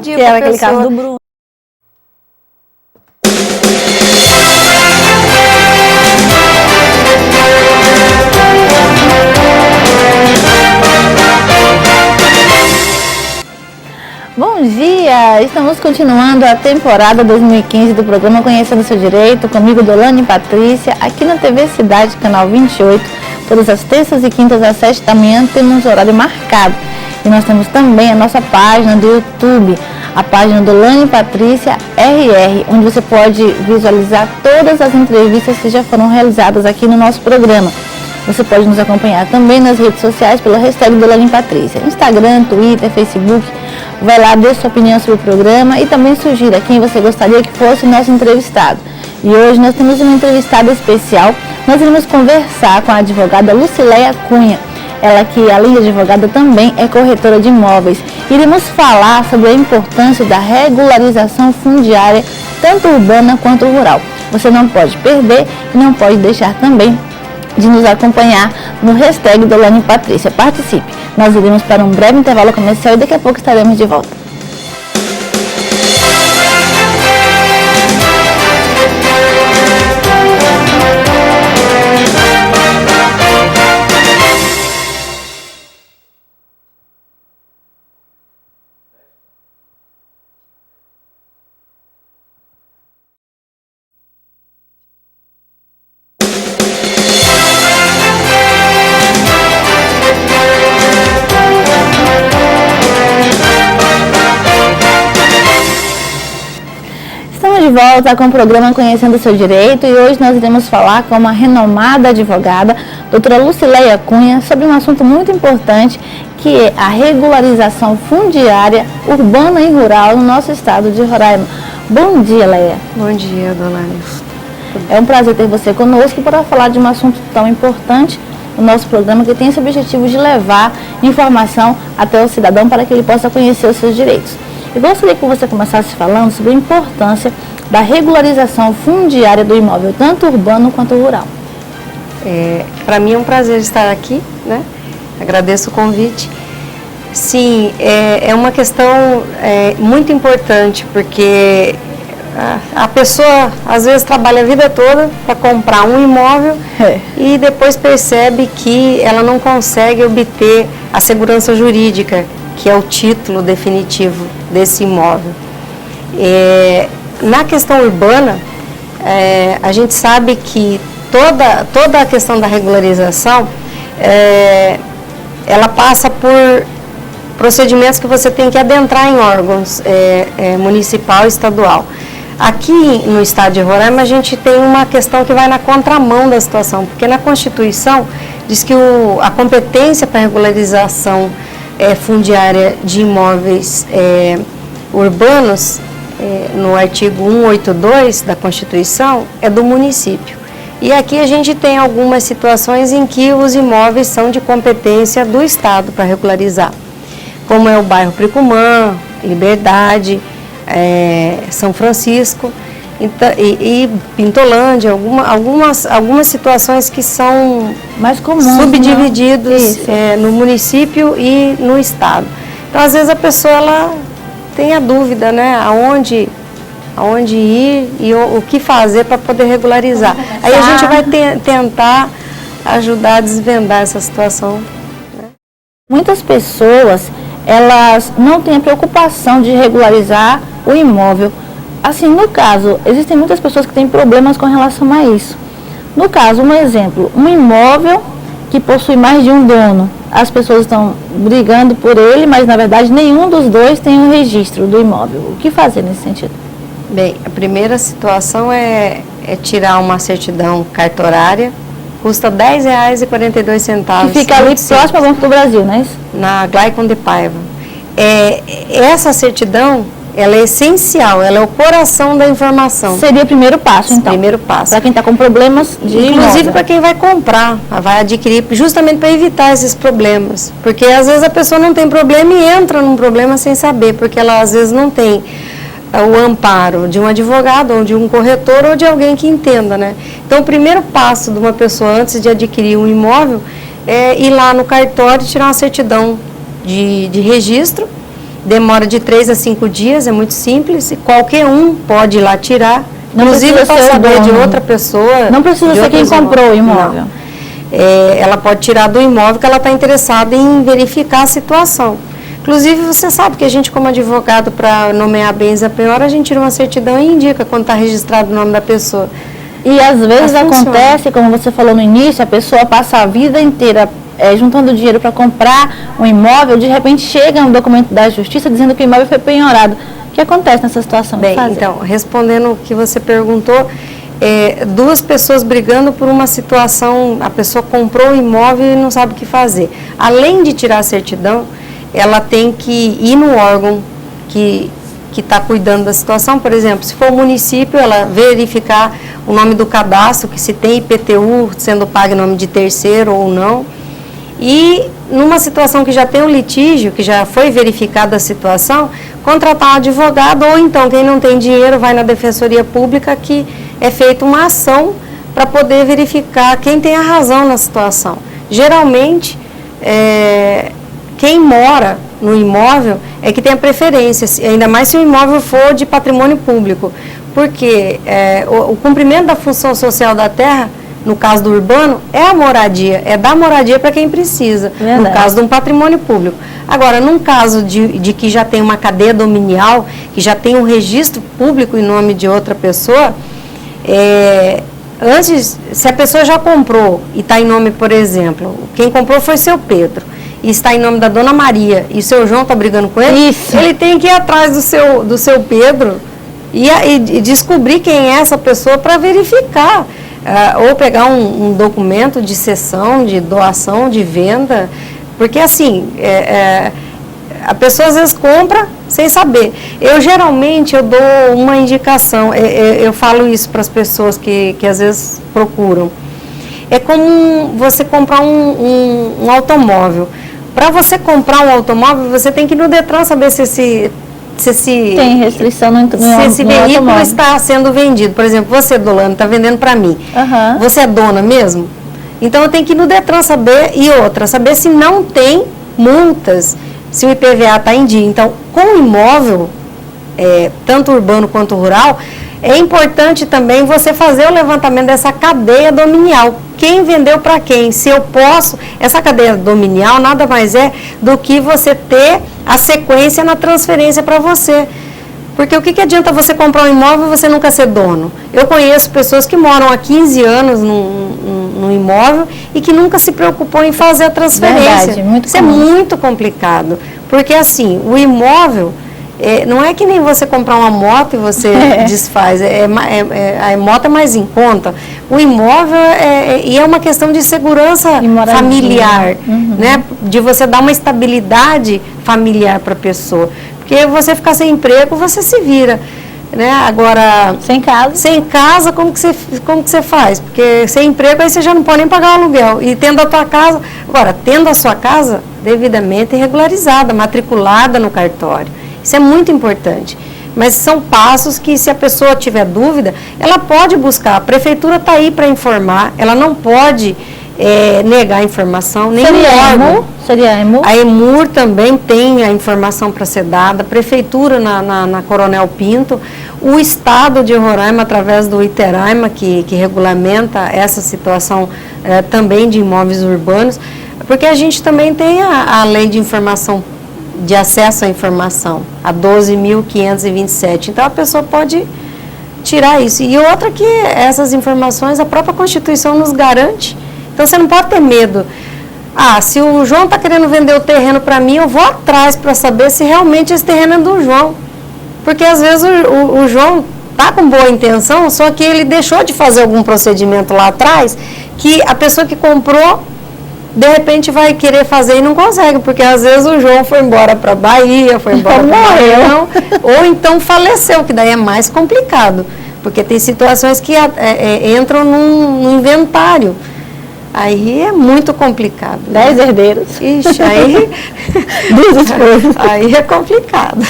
Que era aquele caso do Bruno. Bom dia! Estamos continuando a temporada 2015 do programa Conhecendo o Seu Direito, comigo, Dolane Patrícia, aqui na TV Cidade, canal 28, todas as terças e quintas às 7 da manhã, temos horário marcado. E nós temos também a nossa página do YouTube, a página Dolane Patrícia RR, onde você pode visualizar todas as entrevistas que já foram realizadas aqui no nosso programa. Você pode nos acompanhar também nas redes sociais pela hashtag Dolane Patrícia, Instagram, Twitter, Facebook. Vai lá, dê sua opinião sobre o programa e também sugira quem você gostaria que fosse nosso entrevistado. E hoje nós temos uma entrevistada especial. Nós iremos conversar com a advogada Lucileia Cunha. Ela que, além de advogada, também é corretora de imóveis. Iremos falar sobre a importância da regularização fundiária, tanto urbana quanto rural. Você não pode perder e não pode deixar também de nos acompanhar no hashtag Dolane Patrícia. Participe! Nós iremos para um breve intervalo comercial e daqui a pouco estaremos de volta. De volta com o programa Conhecendo o Seu Direito e hoje nós iremos falar com uma renomada advogada, doutora Lucileia Cunha, sobre um assunto muito importante que é a regularização fundiária urbana e rural no nosso estado de Roraima. Bom dia, Leia. Bom dia, Dolane. É um prazer ter você conosco para falar de um assunto tão importante no nosso programa, que tem esse objetivo de levar informação até o cidadão para que ele possa conhecer os seus direitos. Eu gostaria que você começasse falando sobre a importância da regularização fundiária do imóvel, tanto urbano quanto rural. Para mim é um prazer estar aqui, né? Agradeço o convite. Sim, é uma questão muito importante, porque a pessoa às vezes trabalha a vida toda para comprar um imóvel e depois percebe que ela não consegue obter a segurança jurídica, que é o título definitivo desse imóvel. Na questão urbana, a gente sabe que toda a questão da regularização, ela passa por procedimentos que você tem que adentrar em órgãos municipal e estadual. Aqui no estado de Roraima, a gente tem uma questão que vai na contramão da situação, porque na Constituição diz que a competência para regularização fundiária de imóveis urbanos, no artigo 182 da Constituição, é do município. E aqui a gente tem algumas situações em que os imóveis são de competência do Estado para regularizar, como é o bairro Pricumã, Liberdade, São Francisco e Pintolândia, algumas situações que são mais comuns, subdivididos no município e no Estado. Então, às vezes a pessoa ela tem a dúvida, né, aonde ir e o que fazer para poder regularizar. Aí a gente vai tentar ajudar a desvendar essa situação. Né? Muitas pessoas, elas não têm a preocupação de regularizar o imóvel. Assim, no caso, existem muitas pessoas que têm problemas com relação a isso. No caso, um exemplo, um imóvel que possui mais de um dono. As pessoas estão brigando por ele, mas na verdade nenhum dos dois tem um registro do imóvel. O que fazer nesse sentido? Bem, a primeira situação é tirar uma certidão cartorária, custa R$10,42. Que fica ali próximo ao Banco do Brasil, não é isso? Na Glaicon de Paiva. Essa certidão, ela é essencial, ela é o coração da informação. Seria o primeiro passo, então? Primeiro passo. Para quem está com problemas de imóvel. Inclusive para quem vai comprar, vai adquirir, justamente para evitar esses problemas. Porque às vezes a pessoa não tem problema e entra num problema sem saber, porque ela às vezes não tem o amparo de um advogado, ou de um corretor, ou de alguém que entenda, né? Então, o primeiro passo de uma pessoa antes de adquirir um imóvel é ir lá no cartório e tirar uma certidão de registro demora de 3 a 5 dias, é muito simples, e qualquer um pode ir lá tirar, Não inclusive precisa para ser o saber de dono. outra pessoa. Não precisa de ser quem outras comprou o imóvel. Não. Ela pode tirar do imóvel que ela está interessada em verificar a situação. Inclusive, você sabe que a gente, como advogado, para nomear bens a penhora, a gente tira uma certidão e indica quando está registrado o nome da pessoa. E às vezes acontece, como você falou no início, a pessoa passa a vida inteira juntando dinheiro para comprar um imóvel, de repente chega um documento da justiça dizendo que o imóvel foi penhorado. O que acontece nessa situação? Bem, então, respondendo o que você perguntou, duas pessoas brigando por uma situação, a pessoa comprou o imóvel e não sabe o que fazer. Além de tirar a certidão, ela tem que ir no órgão que está cuidando da situação. Por exemplo, se for o município, ela verificar o nome do cadastro, que se tem IPTU sendo pago em nome de terceiro ou não. E numa situação que já tem um litígio, que já foi verificada a situação, contratar um advogado, ou então quem não tem dinheiro vai na Defensoria Pública, que é feita uma ação para poder verificar quem tem a razão na situação. Geralmente, quem mora no imóvel é que tem a preferência, ainda mais se o imóvel for de patrimônio público, porque o cumprimento da função social da terra, no caso do urbano, é a moradia, é dar moradia para quem precisa, Verdade. no caso de um patrimônio público. Agora, num caso de que já tem uma cadeia dominial, que já tem um registro público em nome de outra pessoa, antes, se a pessoa já comprou e está em nome, por exemplo, quem comprou foi seu Pedro, e está em nome da Dona Maria, e o seu João está brigando com ele, ele tem que ir atrás do seu Pedro e descobrir quem é essa pessoa para verificar. Ou pegar um documento de cessão, de doação, de venda, porque assim, a pessoa às vezes compra sem saber. Geralmente eu dou uma indicação, eu falo isso para as pessoas que às vezes procuram. É como você comprar um automóvel. Para você comprar um automóvel, você tem que ir no Detran saber se tem restrição no se esse veículo automóvel está sendo vendido. Por exemplo, você, Dolano, está vendendo para mim. Uhum. Você é dona mesmo? Então eu tenho que ir no Detran saber, e outra, saber se não tem multas, se o IPVA está em dia. Então, com o imóvel, tanto urbano quanto rural, é importante também você fazer o levantamento dessa cadeia dominial. Quem vendeu para quem? Se eu posso, essa cadeia dominial nada mais é do que você ter a sequência na transferência para você. Porque o que adianta você comprar um imóvel e você nunca ser dono? Eu conheço pessoas que moram há 15 anos num imóvel e que nunca se preocupou em fazer a transferência. Verdade, isso é muito complicado. Porque assim, o imóvel... não é que nem você comprar uma moto e você desfaz, a moto é mais em conta. O imóvel é uma questão de segurança familiar, né? De você dar uma estabilidade familiar para a pessoa. Porque você ficar sem emprego, você se vira. Né? Agora, sem casa, como que você faz? Porque sem emprego, aí você já não pode nem pagar o aluguel. E tendo a tua casa, agora, tendo a sua casa devidamente regularizada, matriculada no cartório. Isso é muito importante. Mas são passos que, se a pessoa tiver dúvida, ela pode buscar. A prefeitura está aí para informar, ela não pode negar a informação, nem Seria a EMUR? A EMUR também tem a informação para ser dada, a prefeitura na Coronel Pinto, o Estado de Roraima, através do Iteraima, que regulamenta essa situação também de imóveis urbanos, porque a gente também tem a lei de informação, de acesso à informação, a 12.527. Então, a pessoa pode tirar isso. E outra que essas informações, a própria Constituição nos garante. Então, você não pode ter medo. Se o João está querendo vender o terreno para mim, eu vou atrás para saber se realmente esse terreno é do João. Porque, às vezes, o João está com boa intenção, só que ele deixou de fazer algum procedimento lá atrás, que a pessoa que comprou, de repente vai querer fazer e não consegue, porque às vezes o João foi embora para a Bahia, foi embora para o Maranhão, ou então faleceu, que daí é mais complicado, porque tem situações que entram num inventário. Aí é muito complicado. 10 herdeiros. Ixi, aí... 2 esposas. Aí é complicado.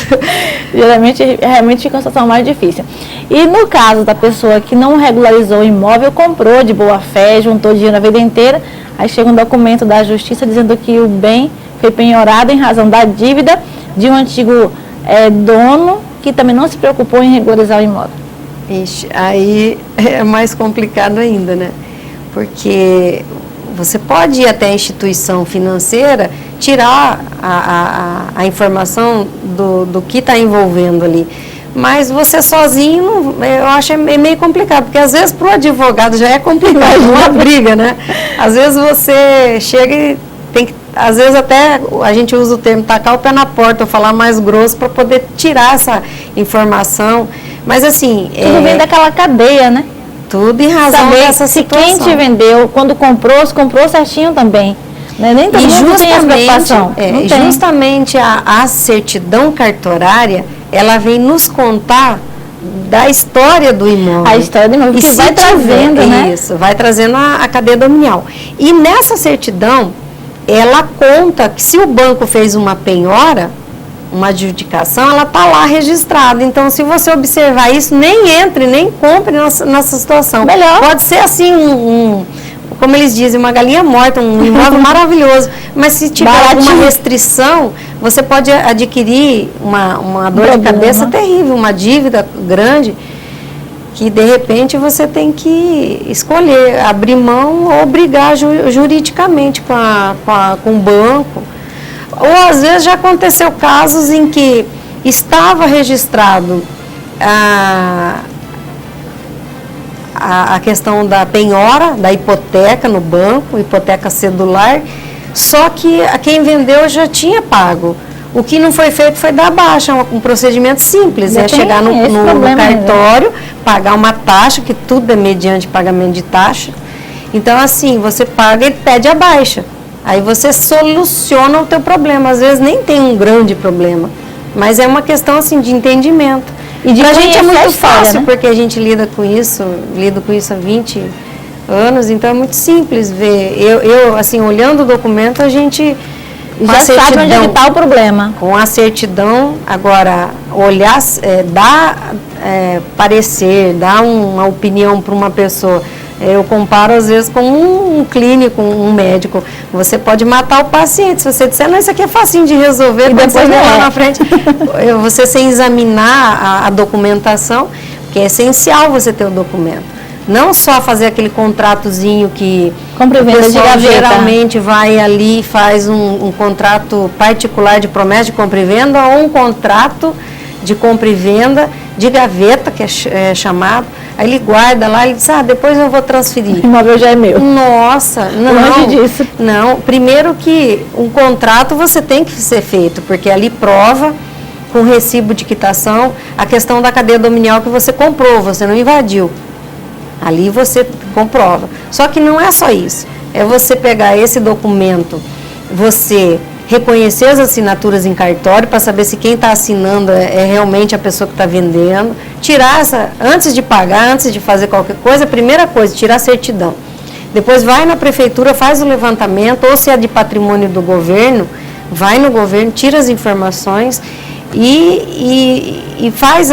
Geralmente, realmente fica uma situação mais difícil. E no caso da pessoa que não regularizou o imóvel, comprou de boa fé, juntou dinheiro a vida inteira, aí chega um documento da justiça dizendo que o bem foi penhorado em razão da dívida, de um antigo dono que também não se preocupou em regularizar o imóvel? Ixi, aí é mais complicado ainda, né? Porque você pode ir até a instituição financeira, tirar a informação do que está envolvendo ali. Mas você sozinho, eu acho meio complicado, porque às vezes para o advogado já é complicado, uma briga, né? Às vezes você chega e tem que, às vezes até a gente usa o termo tacar o pé na porta, ou falar mais grosso para poder tirar essa informação. Mas assim... Tudo vem daquela cadeia, né? Tudo em razão dessa situação. Se quem te vendeu, quando comprou, se comprou certinho também. Né? Nem todo mundo tem essa preocupação. Justamente a certidão cartorária, ela vem nos contar da história do imóvel. A história do imóvel, que vai trazendo, né? Isso, vai trazendo a cadeia dominial. E nessa certidão, ela conta que se o banco fez uma penhora, uma adjudicação, ela está lá registrada. Então, se você observar isso, nem entre, nem compre nessa situação. Melhor. Pode ser assim, como eles dizem, uma galinha morta, um imóvel maravilhoso. Mas se tiver alguma restrição, você pode adquirir uma dor de cabeça terrível, uma dívida grande, que de repente você tem que escolher, abrir mão ou brigar juridicamente com o banco. Ou às vezes já aconteceu casos em que estava registrado a questão da penhora, da hipoteca no banco, hipoteca cedular, só que quem vendeu já tinha pago. O que não foi feito foi dar baixa, um procedimento simples, chegar no cartório, pagar uma taxa, que tudo é mediante pagamento de taxa. Então, assim, você paga e pede a baixa. Aí você soluciona o teu problema. Às vezes nem tem um grande problema, mas é uma questão assim de entendimento. E pra gente é muito fácil, né? Porque a gente lido com isso há 20 anos, então é muito simples ver. Eu assim, olhando o documento, a gente já sabe onde é que está o problema. Com a certidão, agora, olhar, dar parecer, dar uma opinião para uma pessoa. Eu comparo às vezes com um clínico, um médico. Você pode matar o paciente. Se você disser, não, isso aqui é facinho de resolver, e depois lá na frente, você sem examinar a documentação, porque é essencial você ter o documento. Não só fazer aquele contratozinho que compra e venda de gaveta. Geralmente vai ali e faz um contrato particular de promessa de compra e venda, ou um contrato de compra e venda de gaveta, que é chamado. Aí ele guarda lá, ele diz, depois eu vou transferir. O imóvel já é meu. Nossa, não. Longe disso. Não, primeiro que um contrato você tem que ser feito, porque ali prova, com recibo de quitação, a questão da cadeia dominial que você comprou, você não invadiu. Ali você comprova. Só que não é só isso. É você pegar esse documento, você reconhecer as assinaturas em cartório para saber se quem está assinando é realmente a pessoa que está vendendo. Tirar antes de pagar, antes de fazer qualquer coisa, a primeira coisa, tirar a certidão. Depois vai na prefeitura, faz o levantamento, ou se é de patrimônio do governo, vai no governo, tira as informações e faz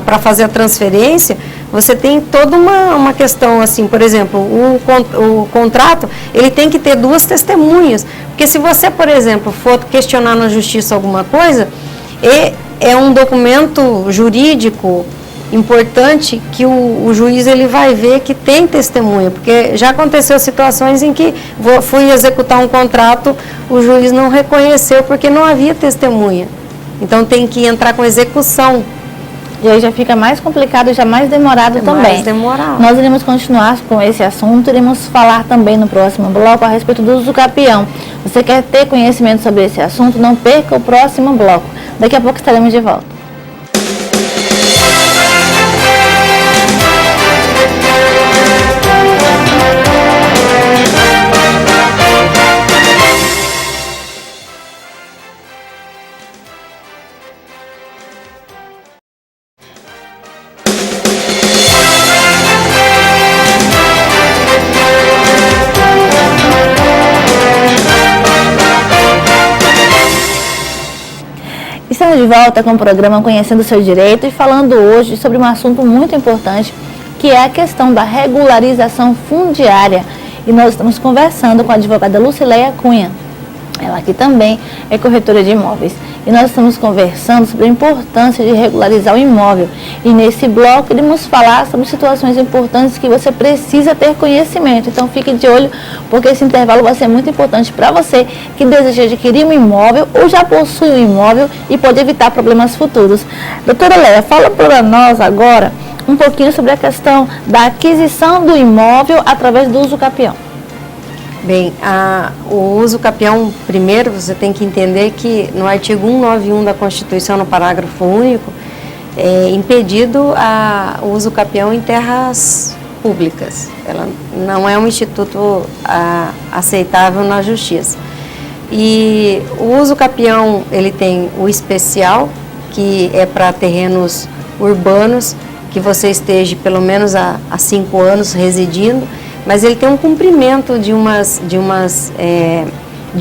para fazer a transferência. Você tem toda uma questão assim, por exemplo, o contrato, ele tem que ter duas testemunhas, porque se você, por exemplo, for questionar na justiça alguma coisa, é um documento jurídico importante que o juiz ele vai ver que tem testemunha, porque já aconteceu situações em que fui executar um contrato, o juiz não reconheceu porque não havia testemunha, então tem que entrar com execução. E aí já fica mais complicado, já mais demorado também. Mais demorado. Nós iremos continuar com esse assunto, iremos falar também no próximo bloco a respeito do uso capião. Você quer ter conhecimento sobre esse assunto? Não perca o próximo bloco. Daqui a pouco estaremos de volta. Estamos de volta com o programa Conhecendo o Seu Direito e falando hoje sobre um assunto muito importante, que é a questão da regularização fundiária. E nós estamos conversando com a advogada Lucileia Cunha. Ela aqui também é corretora de imóveis. e nós estamos conversando sobre a importância de regularizar o imóvel. E nesse bloco iremos falar sobre situações importantes que você precisa ter conhecimento. Então fique de olho, porque esse intervalo vai ser muito importante para você que deseja adquirir um imóvel ou já possui um imóvel e pode evitar problemas futuros. Doutora Leia, fala para nós agora um pouquinho sobre a questão da aquisição do imóvel através do uso capião. Bem, o uso capião, primeiro, você tem que entender que no artigo 191 da Constituição, no parágrafo único, é impedido o uso capião em terras públicas. Ela não é um instituto aceitável na justiça. E o uso capião, ele tem o especial, que é para terrenos urbanos, que você esteja pelo menos há 5 anos residindo, mas ele tem um cumprimento de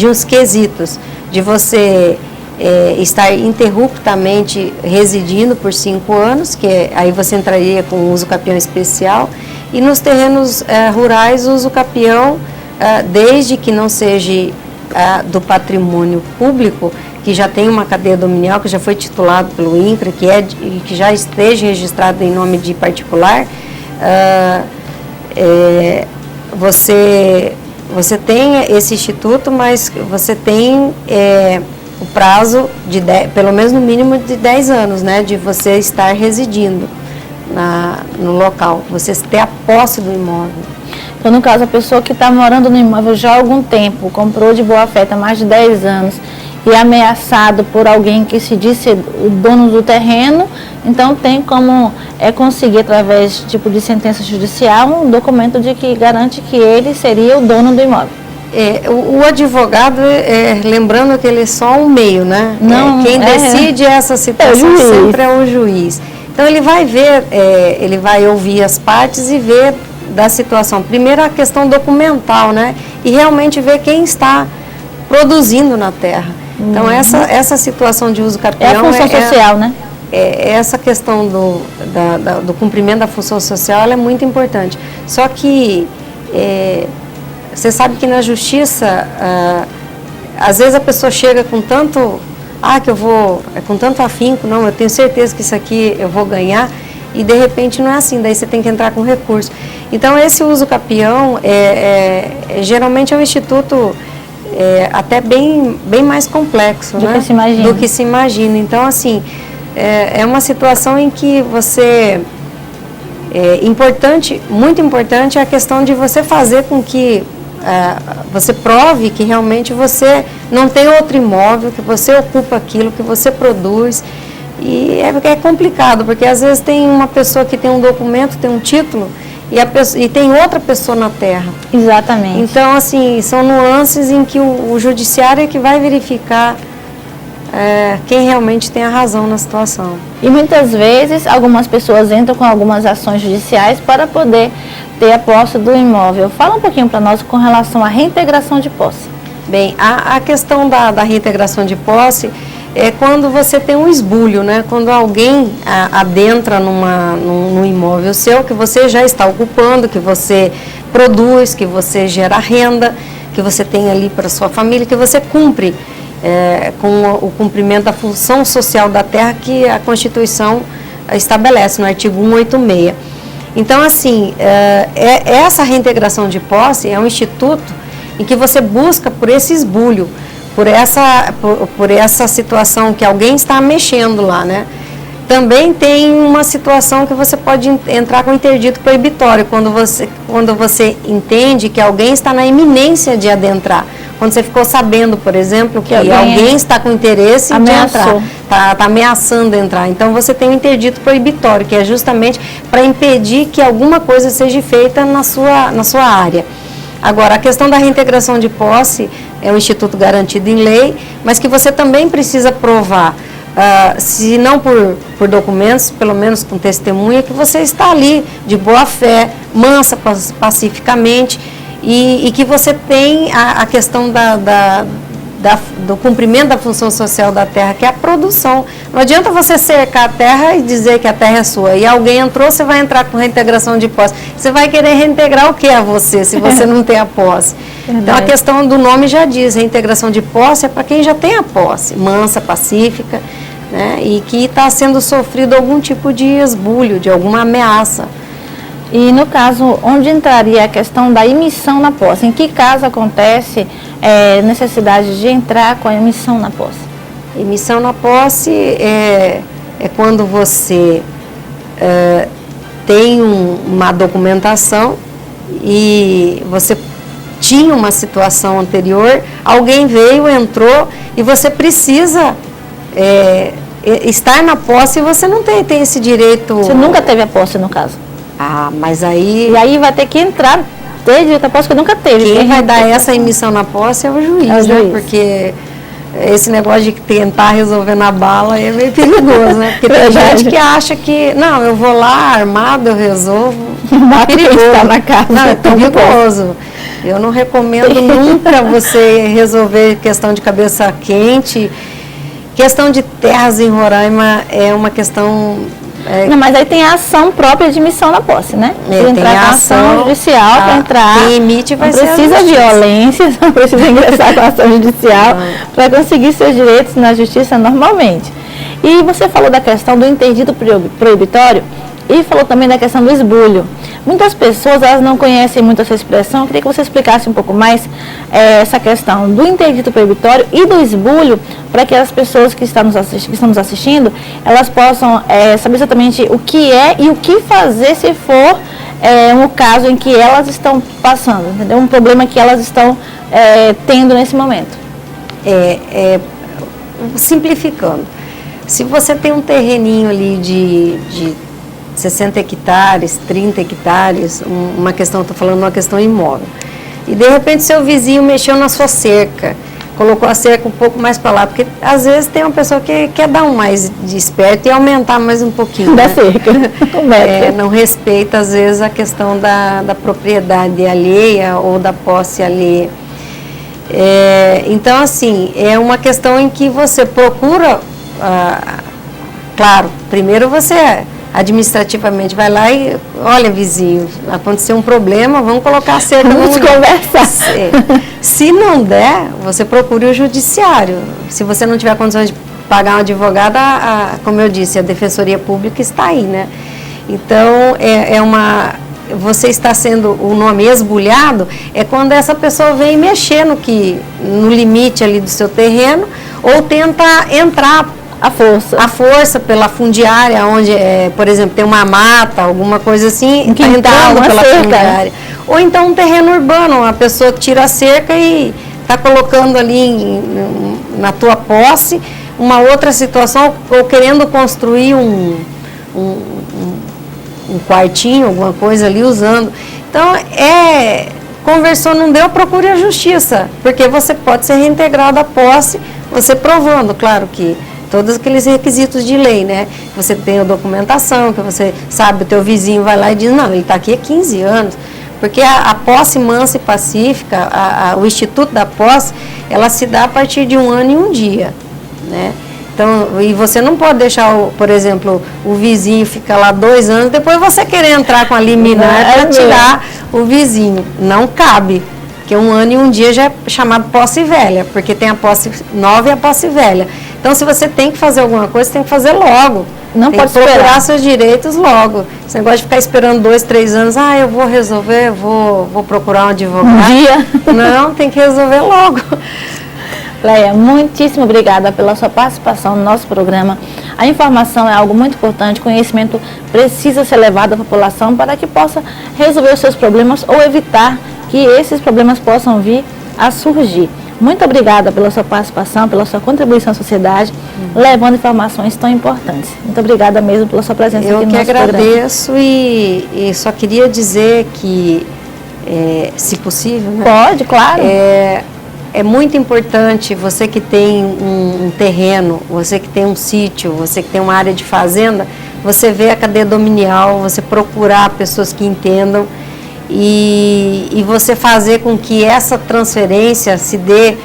uns quesitos, de você estar interruptamente residindo por 5 anos, que aí você entraria com o uso capião especial, e nos terrenos rurais o uso capião, desde que não seja do patrimônio público, que já tem uma cadeia dominial, que já foi titulado pelo INCRA, que já esteja registrado em nome de particular, você tem esse instituto, mas você tem o prazo de pelo menos no mínimo de 10 anos, né, de você estar residindo no local, você ter a posse do imóvel. Então, no caso, a pessoa que está morando no imóvel já há algum tempo, comprou de boa fé, há mais de 10 anos, e é ameaçado por alguém que se diz ser o dono do terreno, então tem como conseguir, através de sentença judicial, um documento de que garante que ele seria o dono do imóvel. O advogado, lembrando que ele é só um meio, né? Não, quem decide essa situação sempre é o juiz. Então ele vai ver, ele vai ouvir as partes e ver da situação. Primeiro a questão documental, né? E realmente ver quem está produzindo na terra. Então essa situação de uso capião é a função social, né? Essa questão do cumprimento da função social, ela é muito importante. Só que você sabe que na justiça, às vezes a pessoa chega com tanto, com tanto afinco, não, eu tenho certeza que isso aqui eu vou ganhar, e de repente não é assim, daí você tem que entrar com recurso. Então esse uso capião, geralmente é um instituto até bem mais complexo, do que se imagina. Do que se imagina. Então, assim, é uma situação em que você... muito importante é a questão de você fazer com que você prove que realmente você não tem outro imóvel, que você ocupa aquilo, que você produz. E é complicado, porque às vezes tem uma pessoa que tem um documento, tem um título, e tem outra pessoa na terra. Exatamente. Então, assim, são nuances em que o judiciário é que vai verificar quem realmente tem a razão na situação. E muitas vezes algumas pessoas entram com algumas ações judiciais para poder ter a posse do imóvel. Fala um pouquinho para nós com relação à reintegração de posse. Bem, a questão da reintegração de posse é quando você tem um esbulho, né? Quando alguém adentra num imóvel seu que você já está ocupando, que você produz, que você gera renda, que você tem ali para sua família, que você cumpre com o cumprimento da função social da terra que a Constituição estabelece no artigo 186. Então, assim, essa reintegração de posse é um instituto em que você busca por esse esbulho, por essa situação que alguém está mexendo lá, né? Também tem uma situação que você pode entrar com interdito proibitório, quando você entende que alguém está na iminência de adentrar. Quando você ficou sabendo, por exemplo, que alguém está com interesse de entrar, está ameaçando entrar. Então, você tem um interdito proibitório, que é justamente para impedir que alguma coisa seja feita na sua área. Agora, a questão da reintegração de posse é um instituto garantido em lei, mas que você também precisa provar, se não por documentos, pelo menos com testemunha, que você está ali de boa fé, mansa, pacificamente, e que você tem a questão do cumprimento da função social da terra, que é a produção. Não adianta você cercar a terra e dizer que a terra é sua. E alguém entrou, você vai entrar com reintegração de posse. Você vai querer reintegrar o que a você, se você não tem a posse? Então, a questão do nome já diz, reintegração de posse é para quem já tem a posse, mansa, pacífica, né, e que está sendo sofrido algum tipo de esbulho, de alguma ameaça. E no caso, onde entraria a questão da emissão na posse? Em que caso acontece necessidade de entrar com a emissão na posse? Emissão na posse é quando você tem uma documentação e você tinha uma situação anterior, alguém veio, entrou e você precisa estar na posse e você não tem esse direito. Você nunca teve a posse, no caso? Ah, mas aí... E aí vai ter que entrar, ter direito à posse que nunca teve. Quem vai dar essa emissão na posse é o juiz, né? Porque esse negócio de tentar resolver na bala é meio perigoso, né? Porque tem gente que acha que, não, eu vou lá armado, eu resolvo. É perigoso. Está na casa. Não, é perigoso. Eu não recomendo nunca você resolver questão de cabeça quente. Questão de terras em Roraima é uma questão... Não, mas aí tem a ação própria de emissão na posse, né? Tem a ação judicial para entrar. Quem emite vai ser a justiça. Não precisa violência, não precisa ingressar com a ação judicial para conseguir seus direitos na justiça normalmente. E você falou da questão do interdito proibitório e falou também da questão do esbulho. Muitas pessoas, elas não conhecem muito essa expressão. Eu queria que você explicasse um pouco mais essa questão do interdito proibitório e do esbulho, para que as pessoas que estão nos assistindo, elas possam saber exatamente o que é e o que fazer se for um caso em que elas estão passando, entendeu? Um problema que elas estão tendo nesse momento. Simplificando, se você tem um terreninho ali de 60 hectares, 30 hectares, uma questão, estou falando uma questão imóvel. E de repente seu vizinho mexeu na sua cerca, colocou a cerca um pouco mais para lá, porque às vezes tem uma pessoa que quer dar um mais de esperto e aumentar mais um pouquinho. Da cerca. Não respeita às vezes a questão da propriedade alheia ou da posse alheia. Então assim, é uma questão em que você procura, claro, primeiro você administrativamente vai lá e, olha vizinho, aconteceu um problema, vamos colocar a cerca no lugar. Conversar. Se não der, você procure o judiciário. Se você não tiver condições de pagar um advogado, como eu disse, a Defensoria Pública está aí, né? Então, você está sendo, o nome esbulhado, é quando essa pessoa vem mexer no limite ali do seu terreno, ou tenta entrar a força pela fundiária, onde, por exemplo, tem uma mata, alguma coisa assim, está entrando pela fundiária. Ou então um terreno urbano, uma pessoa tira a cerca e está colocando ali na tua posse uma outra situação, ou querendo construir um quartinho, alguma coisa ali usando. Então, conversou, não deu, procure a justiça, porque você pode ser reintegrado à posse, você provando, claro que todos aqueles requisitos de lei, né? Você tem a documentação, que você sabe, o teu vizinho vai lá e diz, não, ele está aqui há 15 anos. Porque a posse mansa e pacífica, o instituto da posse, ela se dá a partir de 1 ano e 1 dia, né? Então, e você não pode deixar, por exemplo, o vizinho ficar lá 2 anos, depois você querer entrar com a liminar para tirar o vizinho. Não cabe. Porque 1 ano e 1 dia já é chamado posse velha, porque tem a posse nova e a posse velha. Então, se você tem que fazer alguma coisa, você tem que fazer logo. Não tem pode que procurar esperar seus direitos logo. Esse negócio de ficar esperando 2, 3 anos, eu vou resolver, vou procurar um advogado. Um dia. Não, tem que resolver logo. Leia, muitíssimo obrigada pela sua participação no nosso programa. A informação é algo muito importante, conhecimento precisa ser levado à população para que possa resolver os seus problemas ou evitar que esses problemas possam vir a surgir. Muito obrigada pela sua participação, pela sua contribuição à sociedade, levando informações tão importantes. Muito obrigada mesmo pela sua presença aqui no nosso programa. Eu que agradeço e só queria dizer que, se possível, né? Pode, claro. É muito importante, você que tem um terreno, você que tem um sítio, você que tem uma área de fazenda, você ver a cadeia dominial, você procurar pessoas que entendam e você fazer com que essa transferência se dê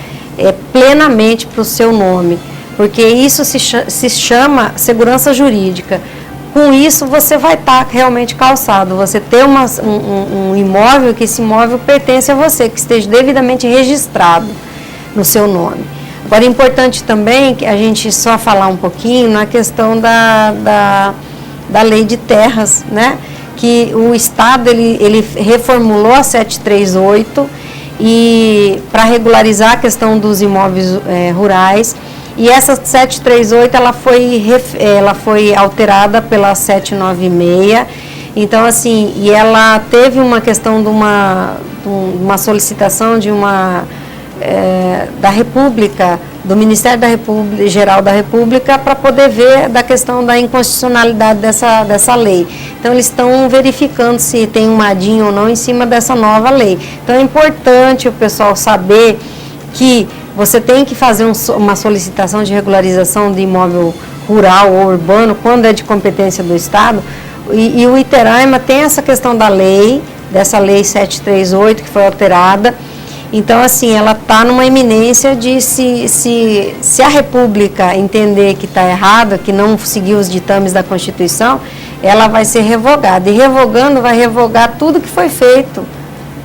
plenamente para o seu nome, porque isso se chama segurança jurídica. Com isso, você vai estar realmente calçado, você ter um imóvel, que esse imóvel pertence a você, que esteja devidamente registrado no seu nome. Agora, é importante também que a gente só falar um pouquinho na questão da lei de terras, né? Que o Estado, ele reformulou a 738 e para regularizar a questão dos imóveis rurais. E essa 738, ela foi alterada pela 796, então assim, e ela teve uma questão de uma solicitação da República, do Ministério Geral da República, para poder ver da questão da inconstitucionalidade dessa lei. Então, eles estão verificando se tem um adinho ou não em cima dessa nova lei. Então, é importante o pessoal saber que você tem que fazer uma solicitação de regularização de imóvel rural ou urbano, quando é de competência do Estado, e o Iteraima tem essa questão da lei, dessa lei 738, que foi alterada. Então, assim, ela está numa iminência de se a República entender que está errada, que não seguiu os ditames da Constituição, ela vai ser revogada. E revogando, vai revogar tudo que foi feito.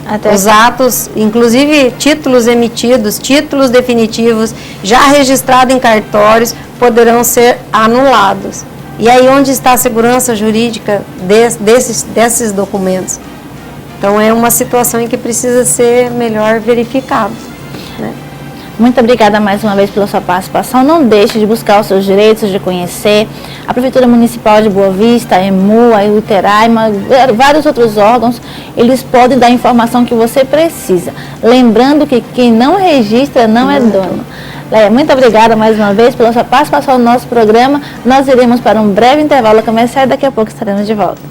Até os atos, inclusive títulos emitidos, títulos definitivos, já registrados em cartórios, poderão ser anulados. E aí, onde está a segurança jurídica desses documentos? Então, é uma situação em que precisa ser melhor verificado, né? Muito obrigada mais uma vez pela sua participação. Não deixe de buscar os seus direitos, de conhecer. A Prefeitura Municipal de Boa Vista, a EMU, a Iteraima, vários outros órgãos, eles podem dar a informação que você precisa. Lembrando que quem não registra não é dono. Leia, muito obrigada mais uma vez pela sua participação no nosso programa. Nós iremos para um breve intervalo comercial e daqui a pouco estaremos de volta.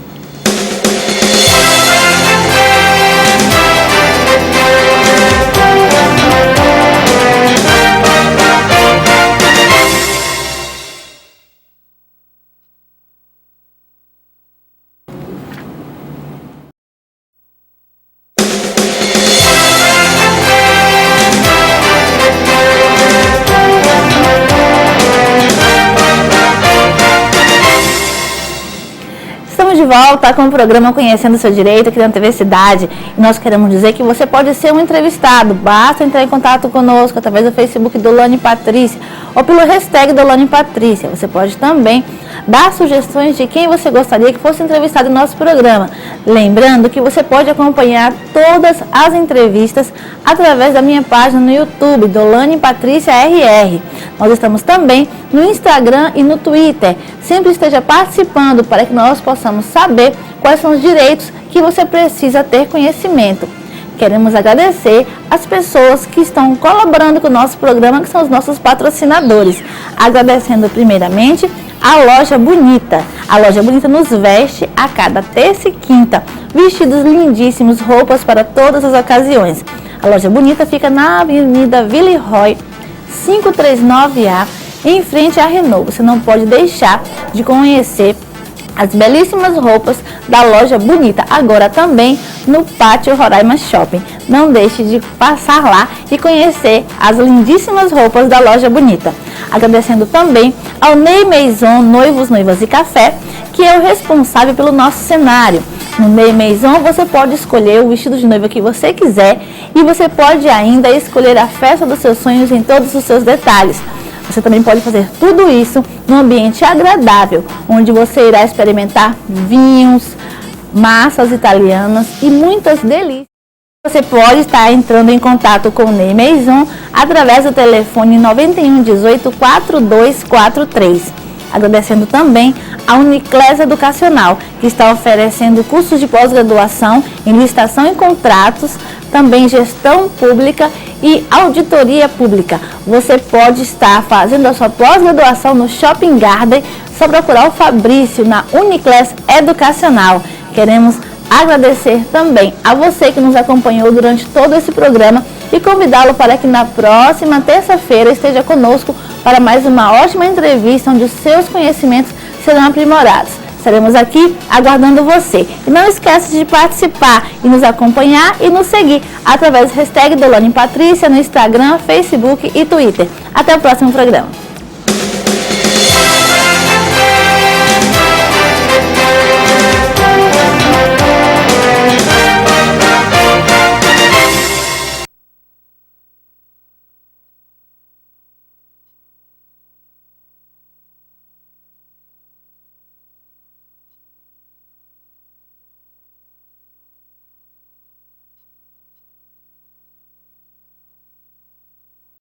De volta com o programa Conhecendo o Seu Direito aqui na TV Cidade. E nós queremos dizer que você pode ser um entrevistado. Basta entrar em contato conosco através do Facebook Dolane Patrícia ou pelo hashtag Dolane Patrícia. Você pode também dar sugestões de quem você gostaria que fosse entrevistado no nosso programa. Lembrando que você pode acompanhar todas as entrevistas através da minha página no YouTube, Dolane Patrícia RR. Nós estamos também no Instagram e no Twitter. Sempre esteja participando para que nós possamos saber quais são os direitos que você precisa ter conhecimento. Queremos agradecer as pessoas que estão colaborando com o nosso programa, que são os nossos patrocinadores. Agradecendo primeiramente a Loja Bonita. A Loja Bonita nos veste a cada terça e quinta. Vestidos lindíssimos, roupas para todas as ocasiões. A Loja Bonita fica na Avenida Villeroy 539A, em frente à Renault. Você não pode deixar de conhecer as belíssimas roupas da Loja Bonita, agora também no Pátio Roraima Shopping. Não deixe de passar lá e conhecer as lindíssimas roupas da Loja Bonita. Agradecendo também ao Ney Maison Noivos, Noivas e Café, que é o responsável pelo nosso cenário. No Ney Maison você pode escolher o vestido de noiva que você quiser e você pode ainda escolher a festa dos seus sonhos em todos os seus detalhes. Você também pode fazer tudo isso num ambiente agradável, onde você irá experimentar vinhos, massas italianas e muitas delícias. Você pode estar entrando em contato com o Ney Maison através do telefone 91 18 4243. Agradecendo também a Uniclass Educacional, que está oferecendo cursos de pós-graduação em licitação e contratos, também gestão pública e auditoria pública. Você pode estar fazendo a sua pós-graduação no Shopping Garden, só procurar o Fabrício na Uniclass Educacional. Queremos agradecer também a você que nos acompanhou durante todo esse programa e convidá-lo para que na próxima terça-feira esteja conosco para mais uma ótima entrevista onde os seus conhecimentos serão aprimorados. estaremos aqui aguardando você. E não esqueça de participar e nos acompanhar e nos seguir através do hashtag Deolane Patrícia no Instagram, Facebook e Twitter. Até o próximo programa.